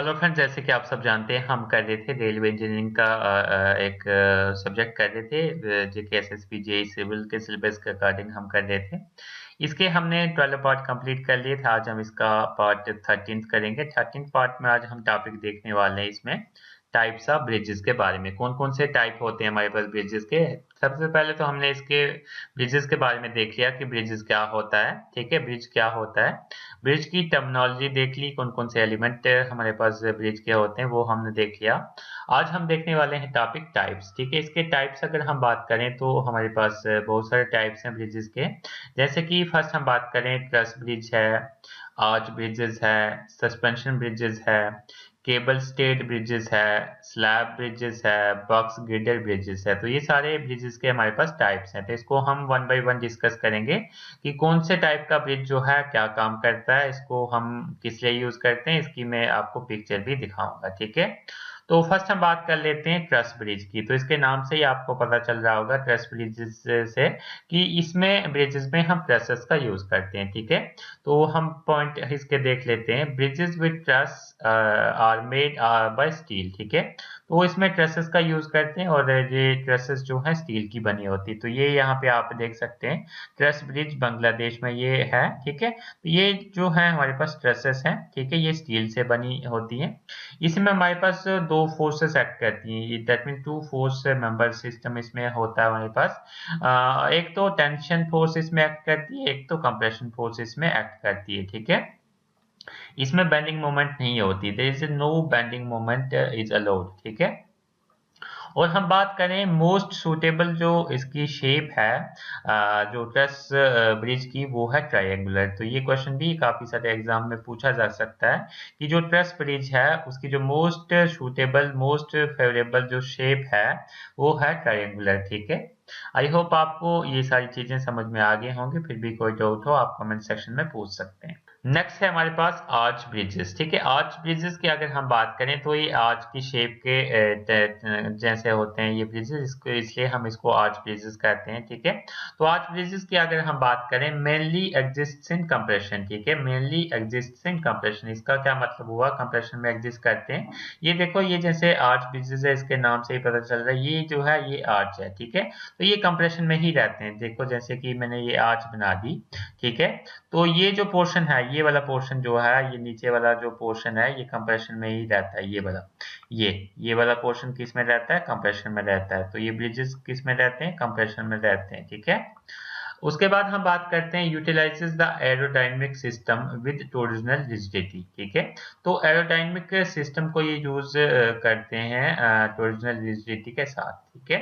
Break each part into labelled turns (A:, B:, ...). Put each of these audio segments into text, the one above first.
A: Hello friends, जैसे कि आप सब जानते हैं हम कर रहे थे रेलवे इंजीनियरिंग का एक सब्जेक्ट कर रहे थे जेके एसएसबी जेईई सिविल के सिलेबस के अकॉर्डिंग हम कर रहे थे। इसके हमने 12 पार्ट कंप्लीट कर लिए थे। आज हम इसका पार्ट 13th करेंगे। 13th पार्ट में आज हम टॉपिक देखने वाले हैं इसमें टाइप्स ऑफ ब्रिजेस के बारे में। कौन कौन से टाइप होते हैं हमारे पास ब्रिजेस के। सबसे पहले तो हमने इसके ब्रिजेस के बारे में देख लिया कि ब्रिजेस क्या होता है। ठीक है, ब्रिज क्या होता है, ब्रिज की टर्मिनोलॉजी देख ली, कौन कौन से एलिमेंट हमारे पास ब्रिज के होते हैं वो हमने देख लिया। आज हम देखने वाले हैं टॉपिक टाइप्स। ठीक है, इसके टाइप्स अगर हम बात करें तो हमारे पास बहुत सारे टाइप्स हैं ब्रिजेस के। जैसे कि फर्स्ट हम बात करें, ट्रस ब्रिज है, आर्च ब्रिजेस है, सस्पेंशन ब्रिजेस है, केबल स्टेड ब्रिजेस है, स्लैब ब्रिजेस है, बॉक्स गिर्डर ब्रिजेस है। तो ये सारे ब्रिजेस के हमारे पास टाइप्स हैं। तो इसको हम वन बाय वन डिस्कस करेंगे कि कौन से टाइप का ब्रिज जो है क्या काम करता है, इसको हम किस लिए यूज करते हैं, इसकी मैं आपको पिक्चर भी दिखाऊंगा। ठीक है, तो फर्स्ट हम बात कर लेते हैं ट्रस ब्रिज की। तो इसके नाम से ही आपको पता चल रहा होगा ट्रस ब्रिजेस से कि इसमें ब्रिजेस में हम ट्रसेस का यूज करते हैं। ठीक है, तो हम पॉइंट इसके देख लेते हैं। Bridges with truss are made by steel. ठीक है, तो इसमें ट्रसेस का यूज करते हैं और ये ट्रसेस जो है स्टील की बनी होती है। तो ये यहाँ पे आप देख सकते हैं ट्रस ब्रिज बांग्लादेश में ये है। ठीक है, तो ये जो है हमारे पास ट्रसेस हैं। ठीक है, ये स्टील से बनी होती है। इसमें हमारे पास दो फोर्सेस एक्ट करती हैं, that mean two force member system इसमें होता है हमारे पास। एक तो टेंशन फोर्स इसमें एक्ट करती है, एक तो कंप्रेशन फोर्स इसमें एक्ट करती है। ठीक है, इसमें बेंडिंग मोमेंट नहीं होती, there is no bending moment is allowed. ठीक है, और हम बात करें मोस्ट सूटेबल जो इसकी शेप है जो ट्रस ब्रिज की, वो है ट्रायंगुलर। तो ये क्वेश्चन भी काफी सारे एग्जाम में पूछा जा सकता है कि जो ट्रस ब्रिज है उसकी जो मोस्ट सूटेबल मोस्ट फेवरेबल जो शेप है वो है ट्रायंगुलर। ठीक है, आई होप आपको ये सारी चीजें समझ में आ गई होंगी। फिर भी कोई डाउट हो आप कमेंट सेक्शन में पूछ सकते हैं। नेक्स्ट है हमारे पास आर्च ब्रिजेस। ठीक है, आर्च ब्रिजेस की अगर हम बात करें तो ये आर्च की शेप के जैसे होते हैं ये ब्रिजेस, इसको इसलिए हम इसको आर्च ब्रिजेस कहते हैं। ठीक है, तो आर्च ब्रिजेस की अगर हम बात करें, मेनली एग्जिस्ट इन कंप्रेशन। ठीक है, मेनली एग्जिस्ट इन कंप्रेशन, इसका क्या मतलब हुआ, कंप्रेशन में एग्जिस्ट करते हैं। ये देखो, ये जैसे आर्च ब्रिजेस है, इसके नाम से ही पता चल रहा है ये जो है ये आर्च है। ठीक है, तो ये कंप्रेशन में ही रहते हैं। देखो जैसे कि मैंने ये आर्च बना दी। ठीक है, तो ये जो पोर्शन है, ये वाला पोर्शन जो है, ये नीचे वाला जो पोर्शन है, ये कंप्रेशन में ही रहता है। ये वाला ये वाला पोर्शन किस में रहता है, कंप्रेशन में रहता है। तो ये ब्रिजेस किस में रहते हैं, कंप्रेशन में रहते हैं। ठीक है, उसके बाद हम बात करते हैं utilises the aerodynamic system with torsional rigidity. ठीक है, तो एरोडायनेमिक सिस्टम को ये यूज करते हैं टॉर्जनल रिजिडिटी के साथ। ठीक है,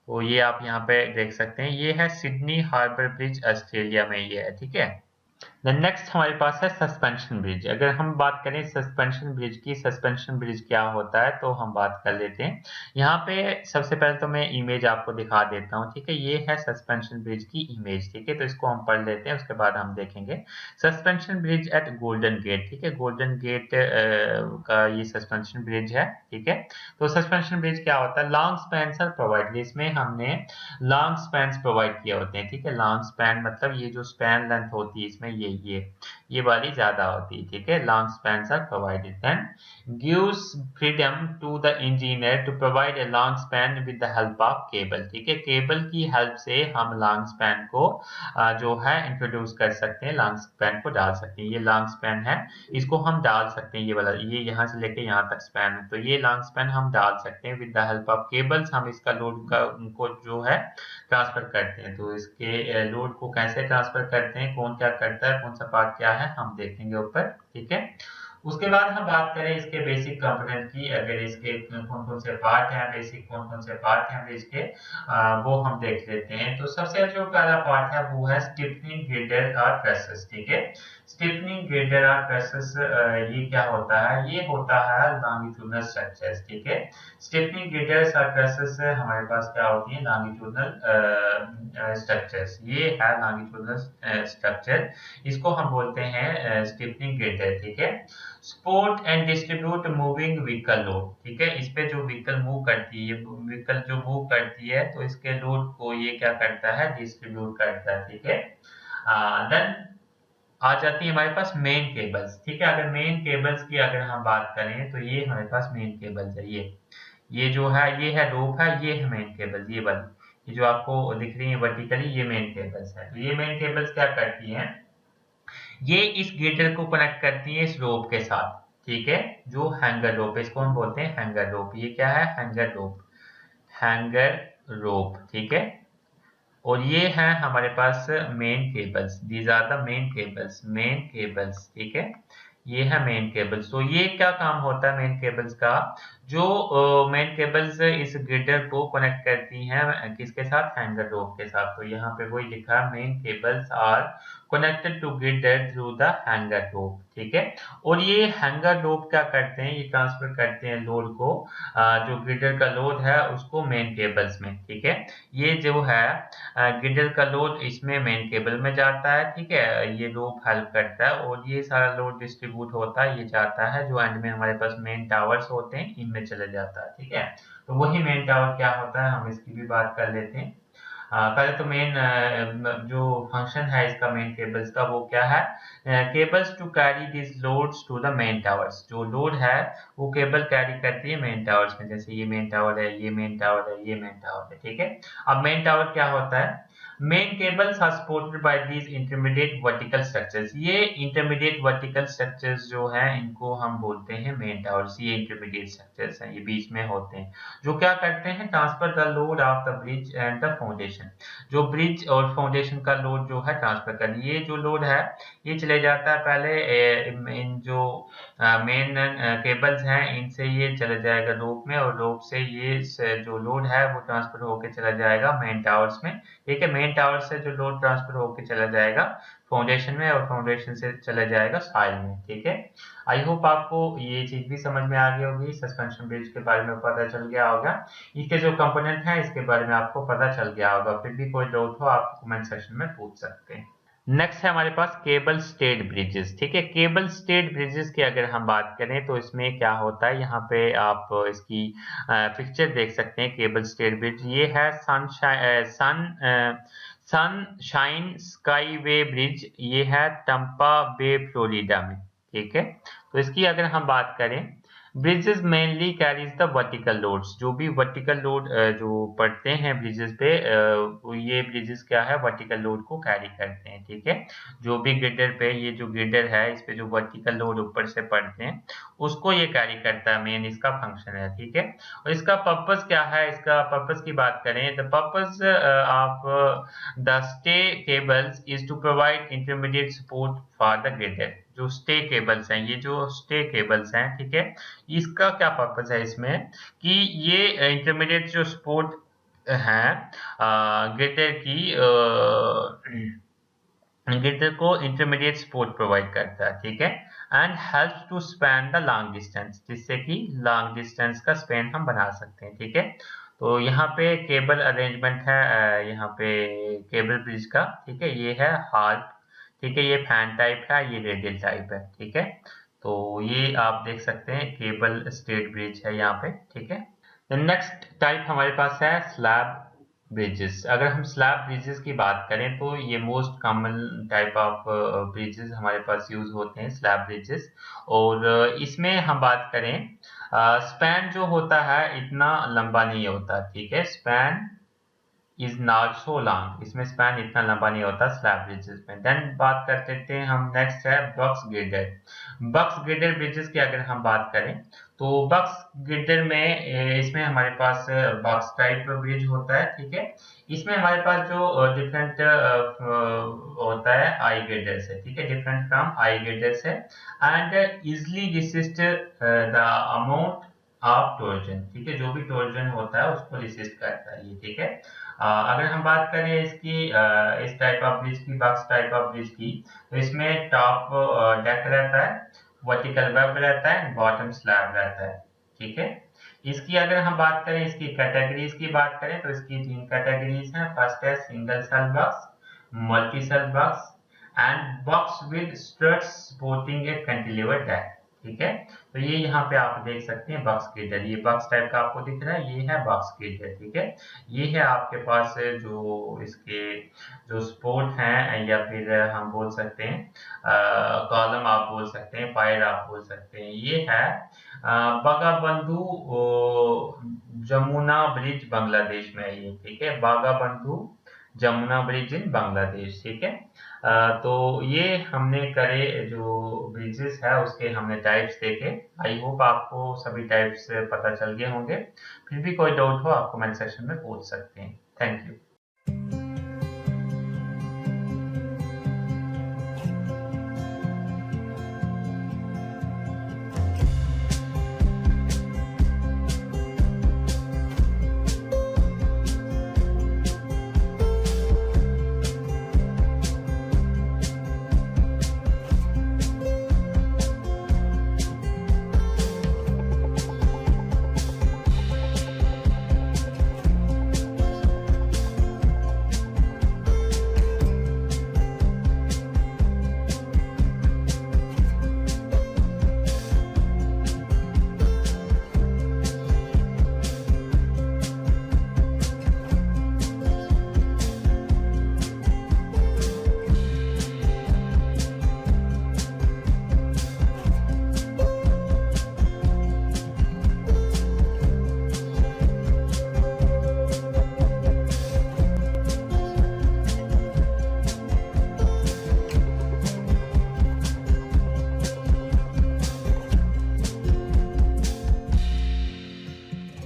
A: तो ये आप यहाँ पे देख सकते हैं, ये है सिडनी हार्बर ब्रिज, ऑस्ट्रेलिया में ये है। ठीक है, देन नेक्स्ट हमारे पास है सस्पेंशन ब्रिज। अगर हम बात करें सस्पेंशन ब्रिज की, सस्पेंशन ब्रिज क्या होता है तो हम बात कर लेते हैं। यहाँ पे सबसे पहले तो मैं इमेज आपको दिखा देता हूँ। ठीक है, ये है सस्पेंशन ब्रिज की इमेज। ठीक है, तो इसको हम पढ़ लेते हैं, उसके बाद हम देखेंगे suspension bridge at Golden Gate. ठीक है, गोल्डन गेट का ये सस्पेंशन ब्रिज है। ठीक है, तो सस्पेंशन ब्रिज क्या होता है, लॉन्ग स्पैन्स आर प्रोवाइडेड, इसमें हमने लॉन्ग स्पैन्स प्रोवाइड किए होते हैं। ठीक है, लॉन्ग स्पैन मतलब ये जो स्पैन लेंथ होती है इसमें ये वाली ज्यादा होती है। ठीक है, long spans are provided, then gives freedom to the engineer to provide a long span with the help of cable. ठीक है, केबल की हेल्प से हम लॉन्ग स्पैन को जो है इंट्रोड्यूस कर सकते हैं, लॉन्ग स्पैन को डाल सकते हैं। ये लॉन्ग स्पैन है, इसको हम डाल सकते हैं। ये वाला ये यहाँ से लेके यहाँ तक स्पैन है, तो ये लॉन्ग स्पैन हम डाल सकते हैं with the help of cables. हम इसका लोड का उनको जो है ट्रांसफर करते हैं। तो इसके लोड को कैसे ट्रांसफर करते हैं, कौन क्या करता है, कौन सा पार्ट क्या है, हम देखेंगे ऊपर। ठीक है, उसके बाद हम बात करें इसके बेसिक कंपोनेंट की। अगर इसके कौन कौन से पार्ट हैं, बेसिक कौन कौन से पार्ट हैं इसके, वो हम देख लेते हैं। तो सबसे जो पहला पार्ट है वो है स्टिफनिंग गिर्डर और प्रेसेस। ठीक है, स्टिफनिंग गिर्डर और प्रेसेस ये क्या होता है, ये होता है लॉन्गिट्यूडनल स्ट्रक्चर्स। ठीक है, स्टिफनिंग गिर्डर्स और प्रेसेस हमारे पास क्या होती है, लॉन्गिट्यूडनल स्ट्रक्चर्स। ये है लॉन्गिट्यूडनल स्ट्रक्चर, इसको हम बोलते हैं स्टिफनिंग गिर्डर। ठीक है, support and distribute moving vehicle load. ठीक है, इस पे जो व्हीकल मूव करती है, व्हीकल जो मूव करती है तो इसके लोड को ये क्या करता है, डिस्ट्रीब्यूट करता है। ठीक है, देन आ जाती है हमारे पास मेन केबल्स। ठीक है, अगर मेन केबल्स की अगर हम बात करें तो ये हमारे पास मेन केबल्स है। ये जो है ये है रोप है, ये है मेन केबल्स, ये वाली ये जो आपको दिख रही है वर्टिकली, ये मेन केबल्स है। तो ये मेन केबल्स क्या करती हैं, ये इस गिटर को कनेक्ट करती है इस रोप के साथ। ठीक है, जो हैंगर रोप है, इसको हम बोलते हैं हैंगर रोप। ये क्या है, हैंगर रोप, हैंगर रोप। ठीक है, और ये है हमारे पास main cables, these are the main cables, main cables. ठीक है, ये है मेन केबल्स। तो ये क्या काम होता है मेन केबल्स का, जो मेन केबल्स इस ग्रिडर को कनेक्ट करती हैं किसके साथ, हैंगर रोप के साथ। तो यहाँ पे वही लिखा है, main cables are connected to girder through the hanger rope. ठीक है, और ये हैंगर रोप क्या करते हैं, ये ट्रांसफर करते हैं लोड को, जो ग्रिडर का लोड है उसको मेन केबल्स में। ठीक है, ये जो है ग्रिडर का लोड इसमें मेन केबल में जाता है। ठीक है, ये रोप हेल्प करता है, और ये सारा लोड डिस्ट्रीब्यूट होता है, ये जाता है जो एंड में हमारे पास मेन टावर्स होते हैं, इनमें चले जाता है। ठीक है, तो वही मेन टावर क्या होता है, हम इसकी भी बात कर लेते हैं। पहले तो मेन जो फंक्शन है इसका मेन केबल्स का, वो क्या है, cables to carry this loads to the main towers. जो लोड है वो केबल कैरी करती है मेन टावर्स में, जैसे ये मेन टावर है, ये मेन टावर है, ये मेन टावर है। ठीक है, अब मेन टावर क्या होता है, main cables are supported by these intermediate vertical structures. ये इंटरमीडिएट वर्टिकल स्ट्रक्चर्स जो हैं इनको हम बोलते हैं मेन टावर्स। ये इंटरमीडिएट स्ट्रक्चर्स हैं, ये बीच में होते हैं, जो क्या करते हैं, transfer the load of the bridge and the foundation. जो ब्रिज और फाउंडेशन का लोड जो है ट्रांसफर कर, ये जो लोड है ये चले जाता है पहले इन जो मेन केबल्स हैं इनसे ये चला जाएगा रोप में, और रोप से ये जो लोड है वो ट्रांसफर होके चला जाएगा मेन टावर्स में। ठीक है, मेन टावर से जो लोड ट्रांसफर होके चला जाएगा फाउंडेशन में, और फाउंडेशन से चला जाएगा सॉइल में। ठीक है, आई होप आपको ये चीज भी समझ में आ गई होगी, सस्पेंशन ब्रिज के बारे में पता चल गया होगा, इसके जो कंपोनेंट है इसके बारे में आपको पता चल गया होगा। फिर भी कोई डाउट हो आप कमेंट सेक्शन में पूछ सकते हैं। नेक्स्ट है हमारे पास केबल स्टेड ब्रिजेस। ठीक है, केबल स्टेड ब्रिजेस की अगर हम बात करें तो इसमें क्या होता है, यहाँ पे आप इसकी पिक्चर देख सकते हैं। केबल स्टेड ब्रिज ये है सनशाइन स्काई वे ब्रिज, ये है टम्पा बे फ्लोरिडा में। ठीक है, तो इसकी अगर हम बात करें, bridges mainly carries the vertical loads. जो भी वर्टिकल लोड जो पड़ते हैं ब्रिजेस पे, ये ब्रिजेस क्या है, वर्टिकल लोड को कैरी करते हैं। ठीक है, जो भी ग्रिडर पे, ये जो ग्रिडर है इस पे जो वर्टिकल लोड ऊपर से पड़ते हैं उसको ये कैरी करता है, मेन इसका फंक्शन है। ठीक है, और इसका पर्पस क्या है, इसका पर्पस की बात करें, the purpose of the stay cables is to provide intermediate support for the girder. जो स्टे केबल्स हैं, ये जो स्टे केबल्स हैं, ठीक है, इसका क्या पर्पस है इसमें, कि ये इंटरमीडिएट जो सपोर्ट है ग्रिडर की, ग्रिडर को इंटरमीडिएट सपोर्ट प्रोवाइड करता है। ठीक है, and helps to span the long distance, जिससे कि लॉन्ग डिस्टेंस का स्पेन हम बना सकते हैं। ठीक है, तो यहाँ पे केबल अरेंजमेंट है, यहाँ पे केबल ब्रिज का। ठीक है, ये है हार्प, ठीक है, ये फैन टाइप है, ये रेडियल टाइप है। ठीक है, तो ये आप देख सकते हैं केबल स्टेड ब्रिज है यहाँ पे। ठीक है, नेक्स्ट टाइप हमारे पास है स्लैब ब्रिजेस। अगर हम स्लैब ब्रिजेस की बात करें तो ये most common type of bridges हमारे पास यूज होते हैं, स्लैब ब्रिजेस। और इसमें हम बात करें, स्पैन जो होता है इतना लंबा नहीं होता। ठीक है, span is not so long, इसमें स्पैन इतना लंबा नहीं होता स्लैब ब्रिजेस में। देन बात करते थे हम, नेक्स्ट है बक्स गिर्डर। बक्स गिर्डर ब्रिजेस की अगर हम बात करें तो बक्स गिर्डर में इसमें हमारे पास बक्स टाइप ब्रिज होता है। ठीक है, इसमें हमारे पास जो डिफरेंट होता है आई गिर्डर से। ठीक है, डिफरेंट फ्रॉम आई गिर्डर से, and easily resist the amount of Trojan. ठीक है, जो भी टोर्जन होता है उसको रिसिस्ट करता है ये। ठीक है, अगर हम बात करें इसकी इस टाइप ऑफ ब्रिज की, बॉक्स टाइप ऑफ ब्रिज की, तो इसमें टॉप डेक रहता है, वर्टिकल वेब रहता है, बॉटम स्लैब रहता है। ठीक है, इसकी अगर हम बात करें, इसकी कैटेगरीज की बात करें तो इसकी 3 कैटेगरीज हैं। फर्स्ट है single cell box, multi cell box and box with struts supporting a cantilever deck. ठीक है। तो ये यहाँ पे आप देख सकते हैं बॉक्स ग्रिडर, ये बॉक्स टाइप का आपको दिख रहा है, ये है बॉक्स ग्रिडर। ठीक है, ये है आपके पास जो इसके जो सपोर्ट हैं, या फिर हम बोल सकते हैं कॉलम आप बोल सकते हैं, पायर आप बोल सकते हैं। ये है बागाबंधु जमुना ब्रिज बांग्लादेश में है ये। ठीक है, बागाबंधु जमुना ब्रिज इन बांग्लादेश। ठीक है, तो ये हमने करे जो ब्रिजेस है उसके हमने टाइप्स देखे। आई होप आपको सभी टाइप्स पता चल गए होंगे। फिर भी कोई डाउट हो आप कमेंट सेक्शन में पूछ सकते हैं। Thank you.